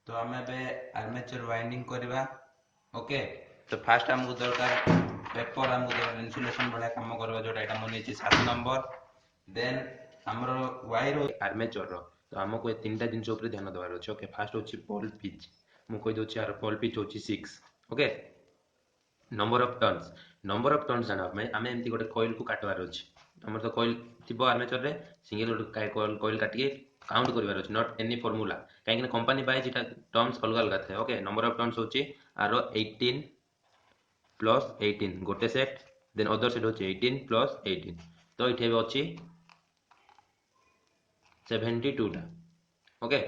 तो आम armature winding करवा। ओके, तो फास्ट आमको दरकार पेपर, आमको दरकार इन्सुलेशन भाया कम करवा जोटा एटा मन 7 नंबर। देन हमर वायर आर्मेचर रो, तो हमको ये तीनटा जिनस ऊपर ध्यान देवार अछि। ओके, फास्ट होछि पोल पिच, मु कहि दोछि यार पोल पिच होछि 6। ओके, नंबर ऑफ टर्न्स जाना आमे एमती गोटे कॉइल को काटवार अछि। हमर तो कॉइल थिबो आर्मेचर रे, सिंगल गोटे कॉइल काटिके काउंट करिवार अछि, नॉट एनी फार्मूला, काहे कि कंपनी बाय जेटा टर्म्स अलग अलग थाए। ओके, नंबर ऑफ टर्न्स होछि आरो 18 प्लस 18 गोटे सेट, देन अदर सेट होछि 18 प्लस 18, तो इठे अछि 72 टा। ओके,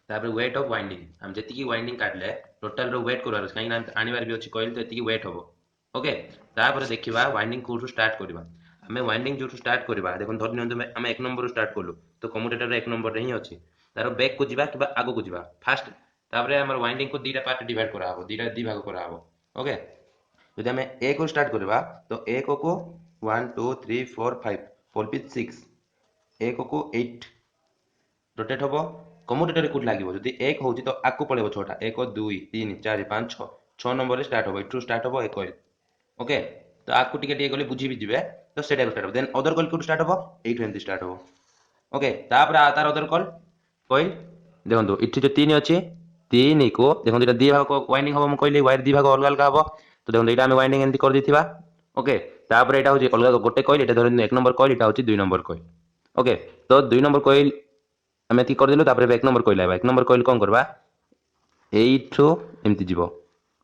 तापर वेट ऑफ वाइंडिंग, हम जति वाइंडिंग काटले टोटल रो वेट करवार अछि, काहे कि आनिबार भी अछि कॉइल, तो एति वेट हबो। ओके, तापर देखिबा वाइंडिंग कोठु स्टार्ट करबा। हमें वाइंडिंग जो स्टार्ट करबा, देखो धरि नियंतु हम 1 नंबर स्टार्ट कलु, तो कम्यूटेटर 1 नंबर रे ही अछि, तारो बैक को जिबा कि आगो को जिबा फास्ट। तापर हमर वाइंडिंग को दीटा पार्ट डिवाइड करा हबो, दीटा दी भाग करा हबो। ओके, यदि हमें ए को स्टार्ट करबा, तो ए को 1 2 3 4 5 पोल पिच 6, ए को 8 रोटेट हबो। कम्यूटेटर को लागिबो जदि 1 होउची तो आकु पळेबो 6टा, 1 2 3 4 5 6 6 नंबर रे स्टार्ट हबो, इठु स्टार्ट हबो ए कॉइल। ओके, तो आकु टिके गले बुझी भी जिवे, तो सेटा स्टार्ट हबो। देन अदर कॉइल को स्टार्ट हबो, एठु एमती स्टार्ट हबो। ओके, तापर तार अदर कॉइल देखंतु इठि जो 3 अछि, 3 को देखंतु एटा दी भाग को वाइंडिंग हबो, म कहले वायर दी भाग अलग अलग हबो, तो देखंतु एटा हम वाइंडिंग एमती कर दिथिबा। ओके, तापर एटा होची अलग गोटे कॉइल, एटा धरन 1 नंबर कॉइल, एटा होची 2 नंबर कॉइल। ओके, तो 2 नंबर कॉइल हम एती कर दिलु, तापर 1 नंबर कॉइल आबा। 1 नंबर कॉइल कोन करबा, एठु एमती जिवो।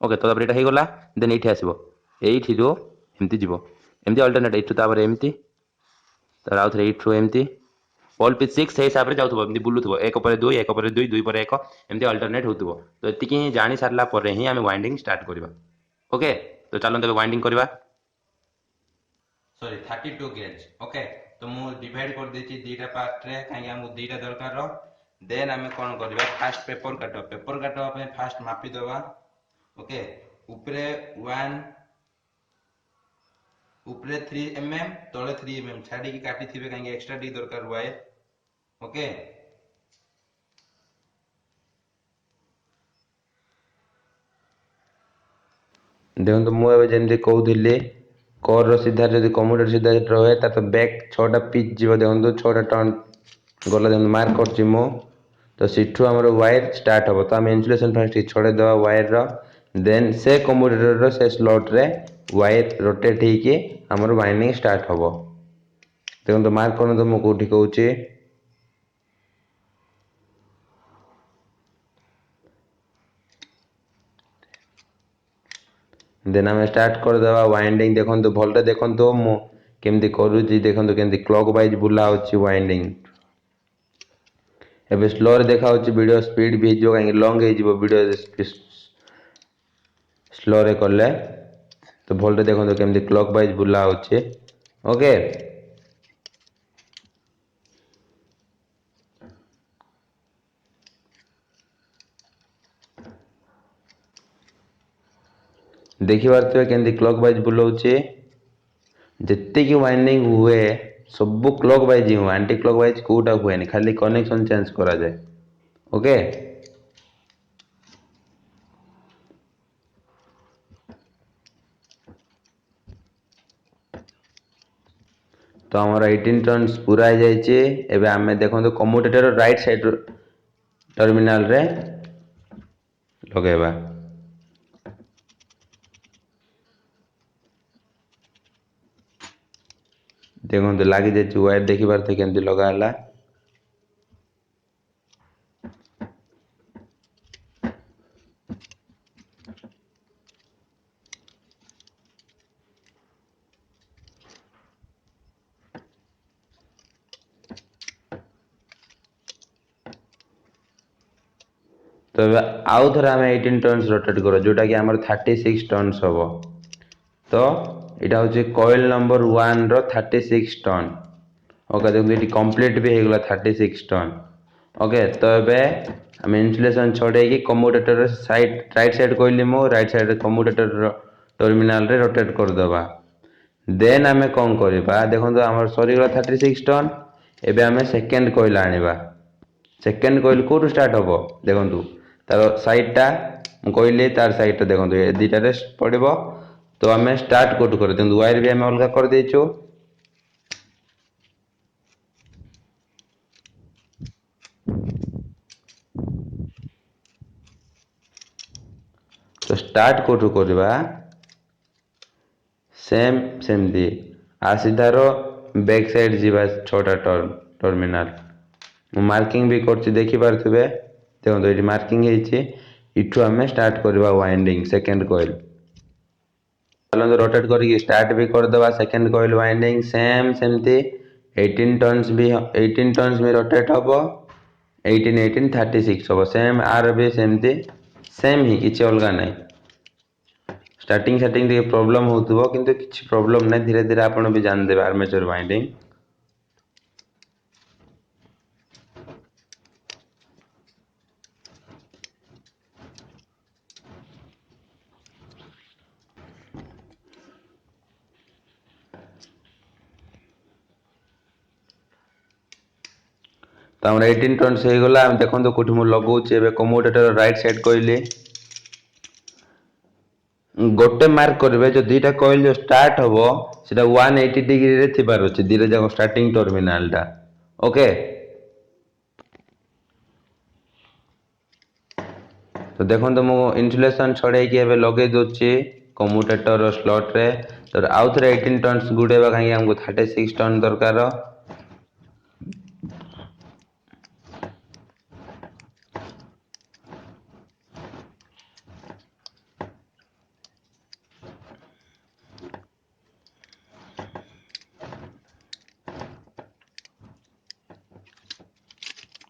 ओके, तो तापर एटा हे गला, देन एठी आसीबो, एठी जो एमती जिवो, एमती अल्टरनेट एठु तापर एमती, तार आउ थरे एठु एमती पोल पिच 6 से हिसाब रे जाउथबो, एमती बुलुथबो 1 पर 2 1 पर 2 2 पर 1 एमती अल्टरनेट होतबो। तो एतिकी ही जानि सारला परे ही हम वाइंडिंग स्टार्ट करबा। ओके, तो चलो तबे वाइंडिंग करबा। Sorry 32 gauge. ओके, तो मु डिवाइड कर देछि दीटा पार्ट रे, काहे हमको दीटा दरकार रो। देन हमें कोन करबा, फास्ट पेपर काटो पे फास्ट मापी दवा। ओके, ऊपरे 1 ऊपरे 3 mm तळे 3 mm छाडी की काटी थिबे, काहे एक्स्ट्रा डी दरकार वायर। ओके, देखो मु एबे जेमती कहउथिले कोर रो सीधा जदि कम्यूटेटर सीधा रहे, ता तो बैक 6टा पिच जीव। देखो 6टा टर्न गला, जेमती मार्क करछि मु, तो सिठू हमर वायर स्टार्ट हबो। तो हम इन्सुलेशन फास्ट छोड़े दवा वायर रो, देन से कम्यूटेटर रो से स्लॉट रे वायर रोटेट ही के हमर वाइंडिंग स्टार्ट हबो। देखो मार्क करन, तो मु कोठी कहउछि, देन हम स्टार्ट कर दवा वाइंडिंग। देखो भलटे देखो मु केमती करूछि, देखो केमती क्लॉक वाइज बुला होछि वाइंडिंग। एबे स्लो रे देखा होछि, वीडियो स्पीड भी जो काहे लॉन्ग हे जिवो वीडियो स्लो रे करले। तो भलटे देखो केमती क्लॉक वाइज बुला होछि। ओके, देखि पारथिबे केमती क्लॉक वाइज बुलाउछि। जितने की वाइंडिंग हुए सब क्लॉक वाइज ही हुए, एंटी क्लॉक वाइज कोटा हुए नहीं, खाली कनेक्शन चेंज करा जाए। ओके, तो हमारा 18 टर्न्स पूरा हो जाइए। एबे आमे देखो तो कम्यूटेटर राइट साइड टर्मिनल रे लगेबा। देखो तो लगी जाइए वायर, देखि पारथे केमती लगा हला। तो आउ थे आम 18 टर्न्स रोटेट कर, जोटा कि आम 36 टर्न्स हम। तो यहाँ हूँ कॉइल नंबर 1 रो 36 टर्न। ओके, देखो ये कंप्लीट भी होगला 36 टर्न। ओके, तो ये आम इन्सुलेशन छोड़े कम्यूटेटर साइड राइट साइड कहली मु, राइट साइड कम्यूटेटर टर्मिनाल रे रोटेट करदे। देन आम कौन करवा, देखो आम सरीगला 36 टर्न। एबे आम सेकेंड कॉइल आनिबा। सेकेंड कॉइल कोठू स्टार्ट हम देखो तार साइडटा कहली तार साइडटा देखो ये दुटारे पड़ो तो आम स्टार्ट कोठू कर देखो वायर भी आम अलग कर देचु तो स्टार्ट कोठू करवा सेम सेमती आसीधार बैक साइड जीवा छोटा टर्मिनाल मार्किंग भी कर देखिपे देखो ये मार्किंग इठू आम स्टार्ट करवा वाइंडिंग सेकेंड कॉइल चलो रोटेट करके स्टार्ट भी करदे सेकेंड कॉइल वाइंडिंग सेम सेमती 18 टर्न्स भी रोटेट हम 18 36 हम सेम आर भी सेमती सेम ही किसी अलग ना स्टार्टिंग प्रॉब्लम होतुबो किंतु किसी प्रॉब्लम नहीं धीरे धीरे आपण भी जानदेबे आर्मेचर वाइंडिंग तो आम 18 टर्न्स हो गला देखो कौटी मुझे लगाऊे कम्यूटेटर राइट साइड कहली गोटे मार्क करेंगे जो दुईटा कॉइल जो स्टार्ट हम से 180 डिग्री रे थिबार अच्छे दुईटा जाक स्टार्टिंग टर्मिनाल टा ओके तो देखो तो मुझे इन्सुलेशन छड़े लगे दूसरी कम्यूटेटर स्लॉट रे तो आउ थे 18 टर्न्स गुड़ेबा कहीं हमको 36 टर्न दरकार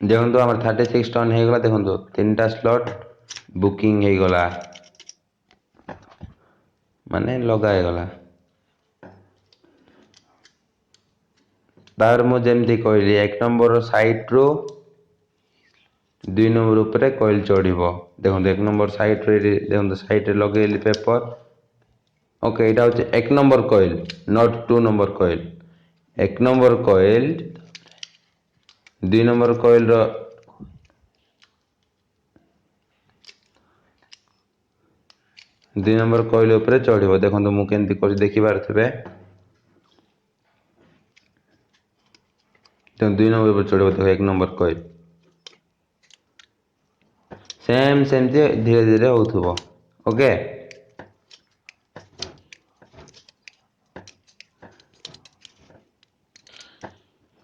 देखो आम 36 टन हो गला देखो 3टा स्लॉट बुकिंग हो गला माने लगागला तार मुझे कहली 1 नंबर साइड रू 2 नंबर उपरे कॉइल चढ़ो देखो 1 नंबर साइड रे देखो साइड रे लगेली पेपर ओके यहाँ हूँ 1 number coil not 2 number coil 1 number coil 2 number coil रो 2 नंबर कॉइल उपरे चढ़ो देखो मुझे कर देखी पारे 2 नंबर पर चढ़ो देखो 1 नंबर कॉइल सेम सेमती धीरे धीरे होथुबो ओके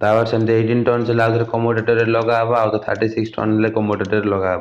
तापर सेमती 18 टन से आउे कम्यूटेटर लगा आ 36 टन कम्यूटेटर लगा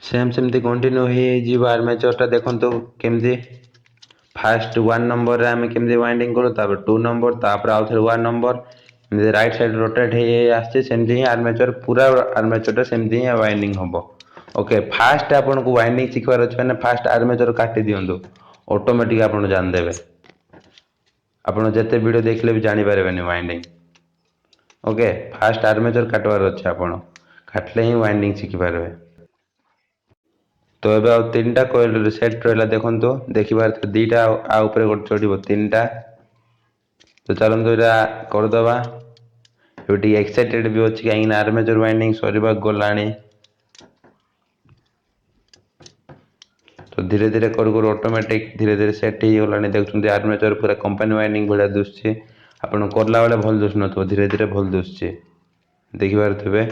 सेम सेमती कंटिन्यू हो आर्मेचर देखो केमती फास्ट 1 नंबर आम केमती वाइंडिंग करूँ 2 नंबर आउ थे 1 नंबर राइट साइड रोटेट होमती ही आर्मेचर पूरा आर्मेचर सेमती ही वाइंडिंग हम ओके फास्ट आपन को वाइंडिंग शिखबार अच्छे मैंने फास्ट आर्मेचर काटी दिंतु ऑटोमेटिक आप जानदेवे आपड़ जिते वीडियो देखले भी जानीपारे वाइंडिंग ओके फास्ट आर्मेचर काटवार अच्छे आपड़ काटले ही वाइंडिंग शिखिपारे तो ये 3टा कॉइल सेट रहा देखो देखिपार दुईटा आउे गोटे चढ़ो 3टा तो चलते यहाँ करदे ये एक्साइटेड भी अच्छी कहीं आर्मेचर वाइंडिंग सर गला तो धीरे धीरे करू करू ऑटोमेटिक धीरे धीरे सेट हो गलानी देखुछंती आर्मेचर पूरा कंपनी वाइंडिंग भलिया दुसुची आपण करला बेले भल दुसु नथो धीरे धीरे भल दुसुची देखि पारुथिबे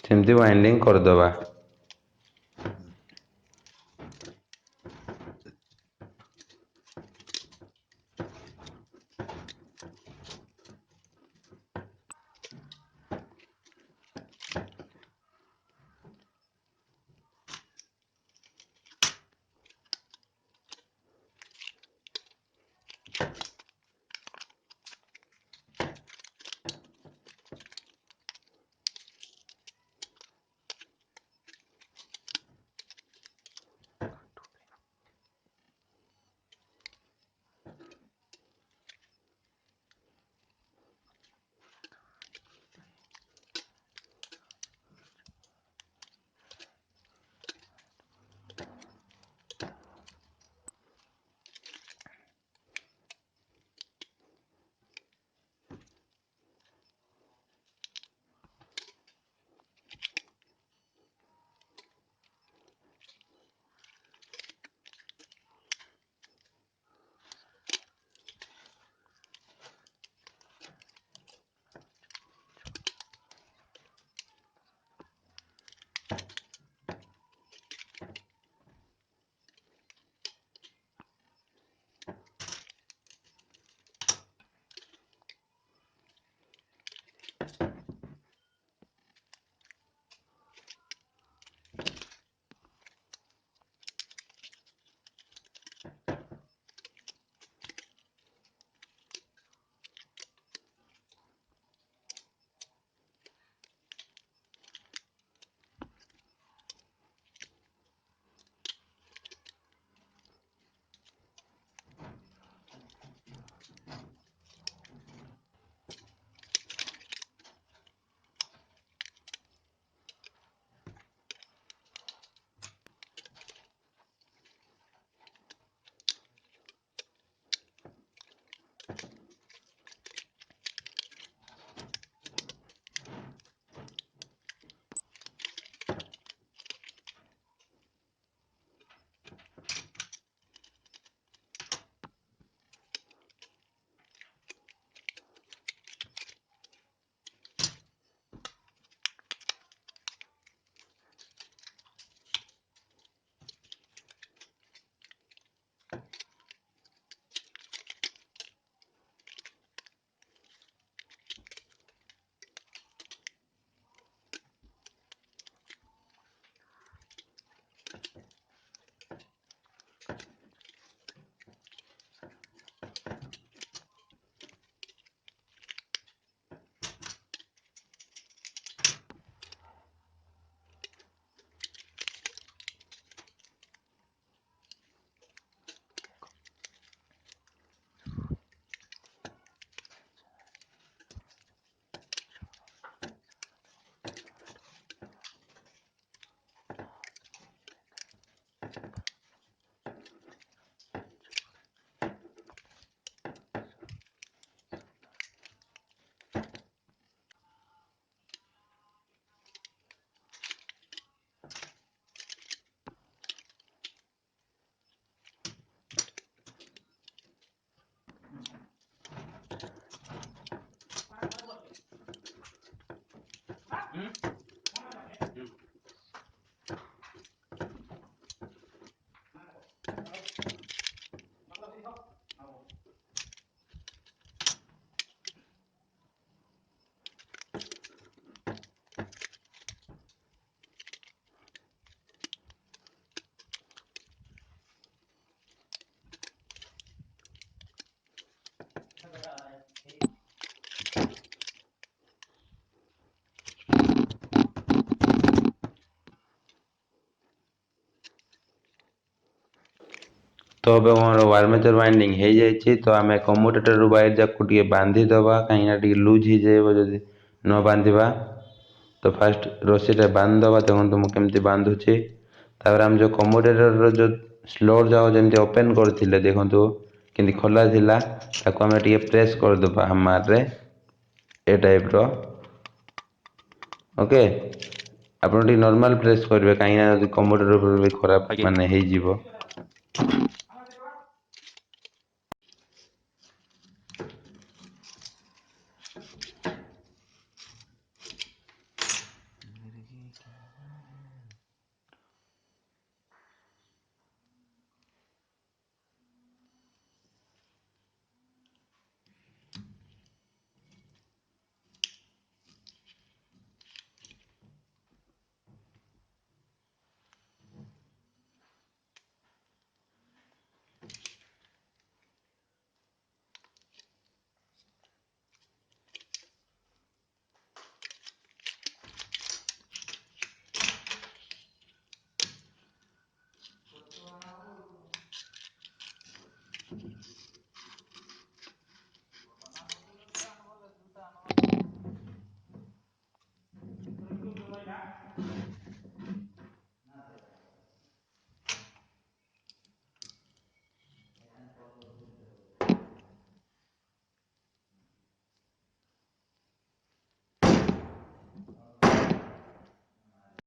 सेमती वाइंडिंग कर दबा। तो अब हमारा आर्मेचर वाइंडिंग हो जाए तो आम कम्यूटेटर वायर जाक बांधी दबा कहीं लुज हो जाए जदि न बांधा तो फास्ट रस्सी बांध दबा देखो मुझे बांधुची आम जो कम्यूटेटर जो स्लोर जाक जमी ओपन करते देखो कि खोला था आम टे प्रेस करदे हमारे ए टाइप ओके ଆପଣ ଟିକେ ନର୍ମାଲ ପ୍ରେସ୍ କରିବେ କାହିଁକି ନା ଯଦି କମ୍ପ୍ୟୁଟର ଖରାପ ଆଜ୍ଞା। ମାନେ ହେଇଯିବ।